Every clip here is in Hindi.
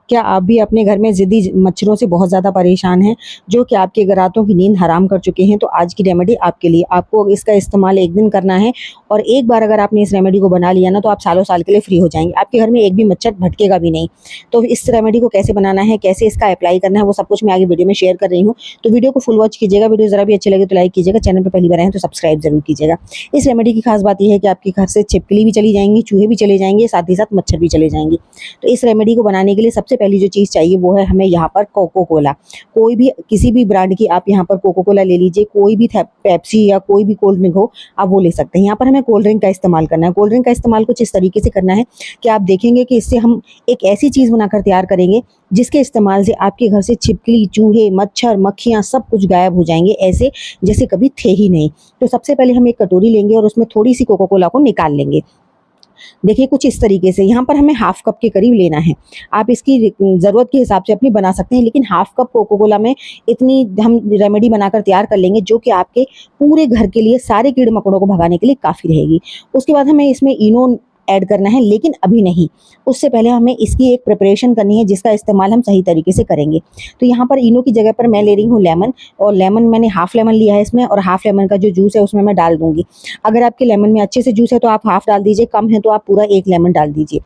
क्या आप भी अपने घर में ज़िद्दी मच्छरों से बहुत ज़्यादा परेशान हैं, जो कि आपके रातों की नींद हराम कर चुके हैं? तो आज की रेमेडी आपके लिए। आपको इसका इस्तेमाल 1 दिन करना है और एक बार अगर आपने इस रेमेडी को बना लिया ना, तो आप सालों साल के लिए फ्री हो जाएँगे। आपके घर में एक भी मच्छर भटकेगा भी नहीं। तो इस रेमेडी को कैसे बनाना है, कैसे इसका अप्लाई करना है, वो सब कुछ मैं आगे वीडियो में शेयर कर रही हूँ। तो वीडियो को फुल वॉच कीजिएगा। वीडियो ज़रा भी अच्छी लगे तो लाइक कीजिएगा। चैनल पे पहली बार आए हैं तो सब्सक्राइब ज़रूर कीजिएगा। इस रेमेडी की खास बात ये है कि आपके घर से छिपकली भी चली जाएँगी, चूहे भी चले जाएँगे, साथ ही साथ मच्छर भी चले जाएँगे। तो इस रेमेडी को बनाने के लिए सबसे पहली जो चीज़ चाहिए वो है हमें यहाँ पर कोको कोला। कोई भी किसी भी ब्रांड की आप यहाँ पर कोको कोला ले लीजिए, कोई भी पेप्सी या कोई भी कोल्ड ड्रिंक हो, आप वो ले सकते हैं। यहाँ पर हमें कोल्ड ड्रिंक का इस्तेमाल करना है। कोल्ड ड्रिंक का इस्तेमाल कुछ इस तरीके से करना है कि आप देखेंगे कि इससे हम एक ऐसी चीज़ बनाकर तैयार करेंगे जिसके इस्तेमाल से आपके घर से छिपकली, चूहे, मच्छर, मक्खियाँ सब कुछ गायब हो जाएँगे, ऐसे जैसे कभी थे ही नहीं। तो सबसे पहले हम एक कटोरी लेंगे और उसमें थोड़ी-सी कोको कोला को निकाल लेंगे। देखिए कुछ इस तरीके से यहाँ पर हमें हाफ कप के करीब लेना है। आप इसकी ज़रूरत के हिसाब से अपनी बना सकते हैं, लेकिन हाफ कप कोको कोला में इतनी हम रेमेडी बनाकर तैयार कर लेंगे जो कि आपके पूरे घर के लिए सारे कीड़े-मकोड़ों को भगाने के लिए काफ़ी रहेगी। उसके बाद हमें इसमें इनो ऐड करना है, लेकिन अभी नहीं। उससे पहले हमें इसकी एक प्रिपरेशन करनी है जिसका इस्तेमाल हम सही तरीके से करेंगे। तो यहाँ पर इनो की जगह पर मैं ले रही हूँ लेमन, और लेमन मैंने हाफ लेमन लिया है इसमें, और हाफ लेमन का जो जूस है उसमें मैं डाल दूँगी। अगर आपके लेमन में अच्छे से जूस है तो आप हाफ डाल दीजिए, कम है तो आप पूरा 1 लेमन डाल दीजिए।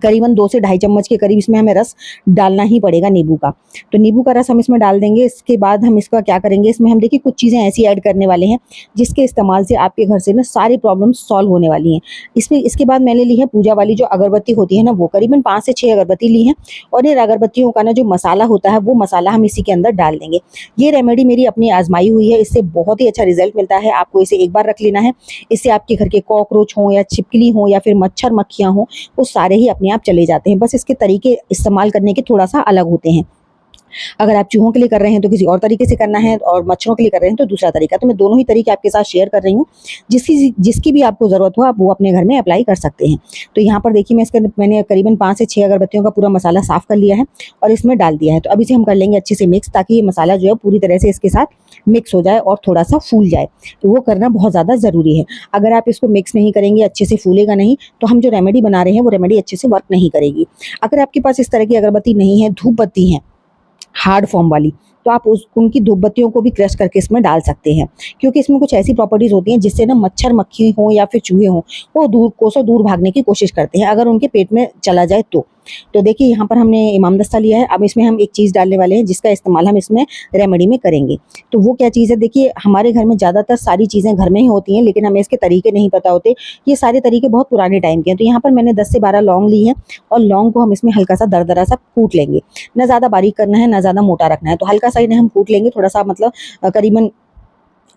करीबन 2 से ढाई चम्मच के करीब इसमें हमें रस डालना ही पड़ेगा नींबू का। तो नींबू का रस हम इसमें डाल देंगे। इसके बाद हम इसका क्या करेंगे, इसमें हम देखिए कुछ चीज़ें ऐसी ऐड करने वाले हैं जिसके इस्तेमाल से आपके घर से ना सारी प्रॉब्लम्स सॉल्व होने वाली हैं। इसमें इसके बाद मैंने ली है पूजा वाली जो अगरबत्ती होती है ना, वो करीबन 5 से 6 अगरबत्ती ली हैं, और इन अगरबत्तियों का ना जो मसाला होता है वो मसाला हम इसी के अंदर डाल देंगे। ये रेमेडी मेरी अपनी आज़माई हुई है, इससे बहुत ही अच्छा रिज़ल्ट मिलता है। आपको इसे एक बार रख लेना है। इससे आपके घर के कॉकरोच हों या छिपकली हों या फिर मच्छर मक्खियाँ हों, वो सारे ही अपने आप चले जाते हैं। बस इसके तरीके इस्तेमाल करने के थोड़ा-सा अलग होते हैं। अगर आप चूहों के लिए कर रहे हैं तो किसी और तरीके से करना है, और मच्छरों के लिए कर रहे हैं तो दूसरा तरीका। तो मैं दोनों ही तरीके आपके साथ शेयर कर रही हूँ। जिसकी जिसकी भी आपको ज़रूरत हो आप वो अपने घर में अप्लाई कर सकते हैं। तो यहाँ पर देखिए मैंने करीबन 5 से 6 अगरबत्तियों का पूरा मसाला साफ़ कर लिया है और इसमें डाल दिया है। तो अब इसे हम कर लेंगे अच्छे से मिक्स, ताकि ये मसाला जो है पूरी तरह से इसके साथ मिक्स हो जाए और थोड़ा-सा फूल जाए। तो वो करना बहुत ज़्यादा ज़रूरी है। अगर आप इसको मिक्स नहीं करेंगे, अच्छे से फूलेगा नहीं, तो हम जो रेमेडी बना रहे हैं वो रेमेडी अच्छे से वर्क नहीं करेगी। अगर आपके पास इस तरह की अगरबत्ती नहीं है, धूप बत्ती है हार्ड फॉर्म वाली, तो आप उनकी धूप बत्तियों को भी क्रश करके इसमें डाल सकते हैं, क्योंकि इसमें कुछ ऐसी प्रॉपर्टीज़ होती हैं जिससे ना मच्छर मक्खी हों या फिर चूहे हों, वो कोसों दूर भागने की कोशिश करते हैं अगर उनके पेट में चला जाए तो। तो देखिए यहाँ पर हमने इमामदस्ता लिया है। अब इसमें हम एक चीज़ डालने वाले हैं जिसका इस्तेमाल हम इसमें रेमेडी में करेंगे। तो वो क्या चीज़ है, देखिए हमारे घर में ज़्यादातर सारी चीज़ें घर में ही होती हैं, लेकिन हमें इसके तरीके नहीं पता होते। ये सारे तरीके बहुत पुराने टाइम के हैं। तो यहाँ पर मैंने 10 से 12 लौंग ली हैं, और लौंग को हम इसमें हल्का सा दरदरा सा कूट लेंगे। ना ज़्यादा बारीक करना है, ना ज़्यादा मोटा रखना है। तो हल्का सा इन्हें हम कूट लेंगे, थोड़ा-सा मतलब करीबन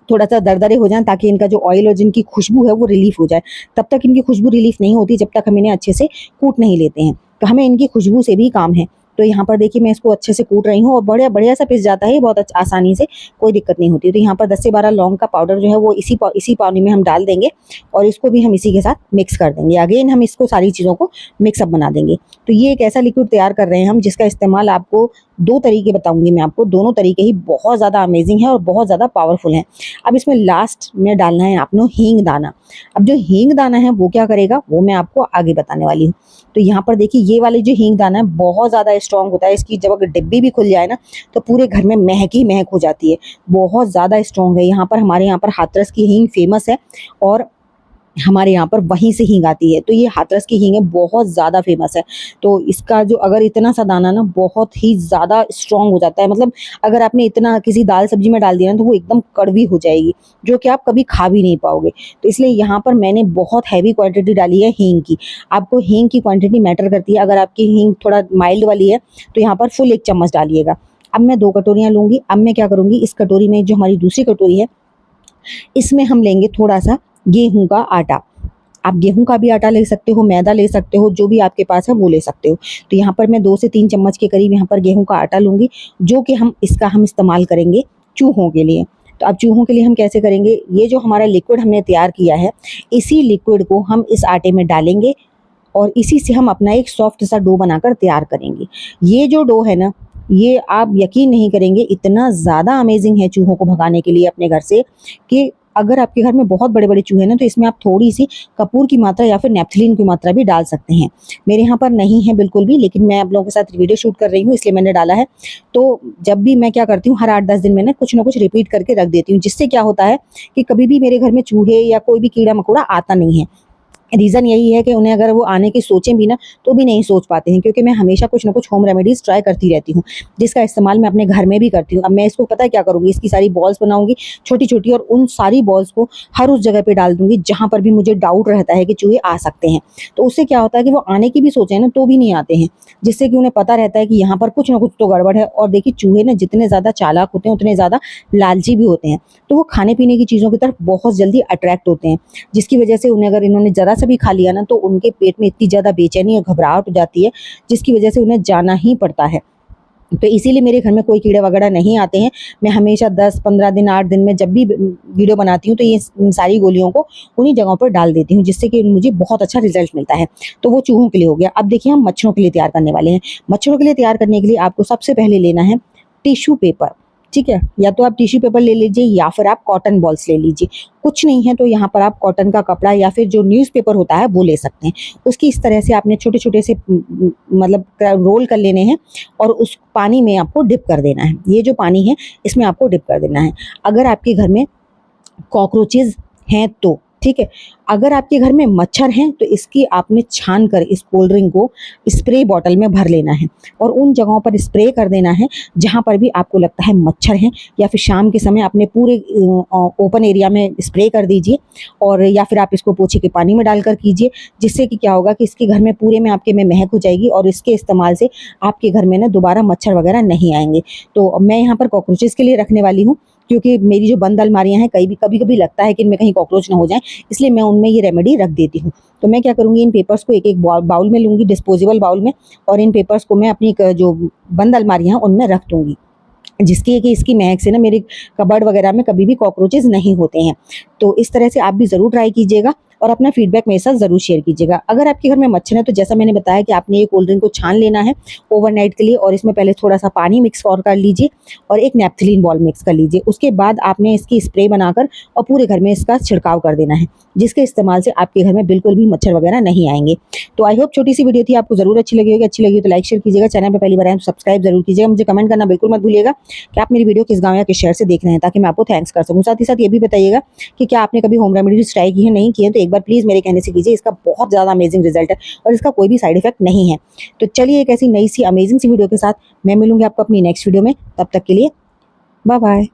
थोड़ा-सा दरदरे हो जाएँ, ताकि इनका जो ऑयल और जिनकी खुशबू है वो रिलीफ़ हो जाए। तब तक इनकी खुशबू रिलीफ़ नहीं होती जब तक हम इन्हें अच्छे से कूट नहीं लेते हैं। तो हमें इनकी खुशबू से भी काम है। तो यहाँ पर देखिए मैं इसको अच्छे से कूट रही हूँ, और बढ़िया सा पिस जाता है ये बहुत आसानी से, कोई दिक्कत नहीं होती। तो यहाँ पर 10 से 12 लौंग का पाउडर जो है वो इसी पानी में हम डाल देंगे, और इसको भी हम इसी के साथ मिक्स कर देंगे। अगेन हम इसको सारी चीज़ों को मिक्सअप बना देंगे। तो ये एक ऐसा लिक्विड तैयार कर रहे हैं हम जिसका इस्तेमाल आपको 2 तरीके बताऊँगी मैं आपको। दोनों तरीके ही बहुत ज़्यादा अमेज़िंग हैं और बहुत ज़्यादा पावरफुल हैं। अब इसमें लास्ट में डालना है आपको हींग दाना। अब जो हींग दाना है वो क्या करेगा, वो मैं आपको आगे बताने वाली हूँ। तो यहाँ पर देखिए ये वाली जो हींग दाना है बहुत ज़्यादा स्ट्रॉन्ग होता है। इसकी जब अगर डिब्बी भी खुल जाए ना, तो पूरे घर में महक ही महक हो जाती है। बहुत ज़्यादा स्ट्रॉन्ग है। यहाँ पर हमारे यहाँ पर हाथरस की हींग फ़ेमस है, और हमारे यहाँ पर वहीं से हींग आती है। तो ये हाथरस की हींग है, बहुत ज़्यादा फ़ेमस है। तो इसका जो अगर इतना सा दाना ना बहुत ही ज़्यादा स्ट्रॉन्ग हो जाता है, मतलब अगर आपने इतना किसी दाल सब्ज़ी में डाल दिया ना, तो वो एकदम कड़वी हो जाएगी, जो कि आप कभी खा भी नहीं पाओगे। तो इसलिए यहाँ पर मैंने बहुत हैवी क्वांटिटी डाली है हींग की। आपको हींग की क्वांटिटी मैटर करती है। अगर आपकी हींग थोड़ा माइल्ड वाली है तो यहाँ पर फुल 1 चम्मच डालिएगा। अब मैं 2 कटोरियाँ लूँगी। अब मैं क्या करूँगी, इस कटोरी में जो हमारी दूसरी कटोरी है, इसमें हम लेंगे थोड़ा-सा गेहूँ का आटा। आप गेहूँ का भी आटा ले सकते हो, मैदा ले सकते हो, जो भी आपके पास है वो ले सकते हो। तो यहाँ पर मैं 2 से 3 चम्मच के करीब यहाँ पर गेहूँ का आटा लूँगी, जो कि हम इस्तेमाल करेंगे चूहों के लिए। तो अब चूहों के लिए हम कैसे करेंगे, ये जो हमारा लिक्विड हमने तैयार किया है, इसी लिक्विड को हम इस आटे में डालेंगे, और इसी से हम अपना एक सॉफ्ट सा डो बनाकर तैयार करेंगे। ये जो डो है ना, ये आप यकीन नहीं करेंगे, इतना ज़्यादा अमेज़िंग है चूहों को भगाने के लिए अपने घर से, कि अगर आपके घर में बहुत बड़े-बड़े चूहे हैं ना, तो इसमें आप थोड़ी-सी कपूर की मात्रा या फिर नेपथलीन की मात्रा भी डाल सकते हैं। मेरे यहाँ पर नहीं है बिल्कुल भी, लेकिन मैं आप लोगों के साथ वीडियो शूट कर रही हूँ इसलिए मैंने डाला है। तो जब भी मैं क्या करती हूँ, हर 8-10 दिन में ना कुछ न कुछ रिपीट करके रख देती हूँ, जिससे क्या होता है कि कभी भी मेरे घर में चूहे या कोई भी कीड़ा-मकोड़ा आता नहीं है। रीज़न यही है कि उन्हें अगर वो आने की सोचें भी ना, तो भी नहीं सोच पाते हैं, क्योंकि मैं हमेशा कुछ न कुछ होम रेमेडीज़ ट्राई करती रहती हूँ, जिसका इस्तेमाल मैं अपने घर में भी करती हूँ। अब मैं इसको पता है क्या करूँगी, इसकी सारी बॉल्स बनाऊँगी छोटी-छोटी, और उन सारी बॉल्स को हर उस जगह पे डाल दूँगी जहाँ पर भी मुझे डाउट रहता है कि चूहे आ सकते हैं। तो उससे क्या होता है कि वो आने की भी सोचें ना, तो भी नहीं आते हैं, जिससे कि उन्हें पता रहता है कि यहाँ पर कुछ न कुछ तो गड़बड़ है। और देखिए, चूहे ना जितने ज़्यादा चालाक होते हैं, उतने ज़्यादा लालची भी होते हैं। तो वो खाने-पीने की चीज़ों की तरफ बहुत जल्दी अट्रैक्ट होते हैं, जिसकी वजह से उन्हें, अगर इन्होंने ज़रा सा भी खा लिया ना, तो उनके पेट में इतनी ज़्यादा बेचैनी और घबराहट हो जाती है, जिसकी वजह से उन्हें जाना ही पड़ता है। तो इसीलिए मेरे घर में कोई कीड़े वगैरह नहीं आते हैं। मैं हमेशा 10-15 दिन, 8 दिन में जब भी वीडियो बनाती हूँ, तो ये इन सारी गोलियों को उन्हीं जगहों पर डाल देती हूँ, जिससे कि मुझे बहुत अच्छा रिज़ल्ट मिलता है। तो वो चूहों के लिए हो गया। अब देखिए, हम मच्छरों के लिए तैयार करने वाले हैं। मच्छरों के लिए तैयार करने के लिए आपको सबसे पहले लेना है टिश्यू पेपर, ठीक है? या तो आप टिश्यू पेपर ले लीजिए या फिर आप कॉटन बॉल्स ले लीजिए। कुछ नहीं है तो यहाँ पर आप कॉटन का कपड़ा या फिर जो न्यूज़पेपर होता है वो ले सकते हैं। उसकी इस तरह से आपने छोटे-छोटे से मतलब रोल कर लेने हैं, और उस पानी में आपको डिप कर देना है। ये जो पानी है, इसमें आपको डिप कर देना है। अगर आपके घर में कॉकरोचेज़ हैं तो, ठीक है? अगर आपके घर में मच्छर हैं, तो इसकी आपने छान कर इस कोल्ड ड्रिंक को स्प्रे बॉटल में भर लेना है, और उन जगहों पर स्प्रे कर देना है जहाँ पर भी आपको लगता है मच्छर हैं, या फिर शाम के समय अपने पूरे ओपन एरिया में स्प्रे कर दीजिए, और या फिर आप इसको पोछे के पानी में डालकर कीजिए, जिससे कि क्या होगा कि इसके घर में पूरे में आपके में महक हो जाएगी, और इसके इस्तेमाल से आपके घर में ना दोबारा मच्छर वगैरह नहीं आएँगे। तो मैं यहाँ पर कॉकरोचेज़ के लिए रखने वाली हूँ, क्योंकि मेरी जो बंद अलमारियाँ हैं, कभी-कभी लगता है कि इनमें कहीं कॉकरोच ना हो जाएँ, इसलिए मैं उनमें ये रेमेडी रख देती हूँ। तो मैं क्या करूँगी, इन पेपर्स को एक-एक बाउल में लूँगी, डिस्पोजेबल बाउल में, और इन पेपर्स को मैं अपनी जो बंद अलमारियाँ हैं, उनमें रख दूँगी, जिसकी कि इसकी महक से ना मेरे कबर्ड वगैरह में कभी भी कॉकरोचेज़ नहीं होते हैं। तो इस तरह से आप भी ज़रूर ट्राई कीजिएगा, और अपना फीडबैक मेरे साथ ज़रूर शेयर कीजिएगा। अगर आपके घर में मच्छर है, तो जैसा मैंने बताया कि आपने ये कोल्ड ड्रिंक को छान लेना है ओवरनाइट के लिए, और इसमें पहले थोड़ा-सा पानी मिक्स और कर लीजिए, और एक नेपथलीन बॉल मिक्स कर लीजिए। उसके बाद आपने इसकी स्प्रे बनाकर और पूरे घर में इसका छिड़काव कर देना है, जिसके इस्तेमाल से आपके घर में बिल्कुल भी मच्छर वगैरह नहीं आएँगे। तो आई होप छोटी-सी वीडियो थी, आपको ज़रूर अच्छी लगी होगी। अच्छी लगी तो लाइक शेयर कीजिएगा। चैनल पे पहली बार आए हैं तो सब्सक्राइब ज़रूर कीजिएगा। मुझे कमेंट करना बिल्कुल मत भूलिएगा कि आप मेरी वीडियो किस गाँव या किस शहर से देख रहे हैं, ताकि मैं आपको थैंक्स कर सकूँ। साथ ही साथ ये भी बताइएगा कि क्या आपने कभी होम रेमेडीज़ ट्राई की है, नहीं की है, तो एक बार प्लीज़ मेरे कहने से कीजिए। इसका बहुत ज़्यादा अमेजिंग रिज़ल्ट है, और इसका कोई भी साइड इफ़ेक्ट नहीं है। तो चलिए, एक ऐसी नई सी अमेजिंग सी वीडियो के साथ मैं मिलूँगी आपको अपनी नेक्स्ट वीडियो में। तब तक के लिए बाय बाय।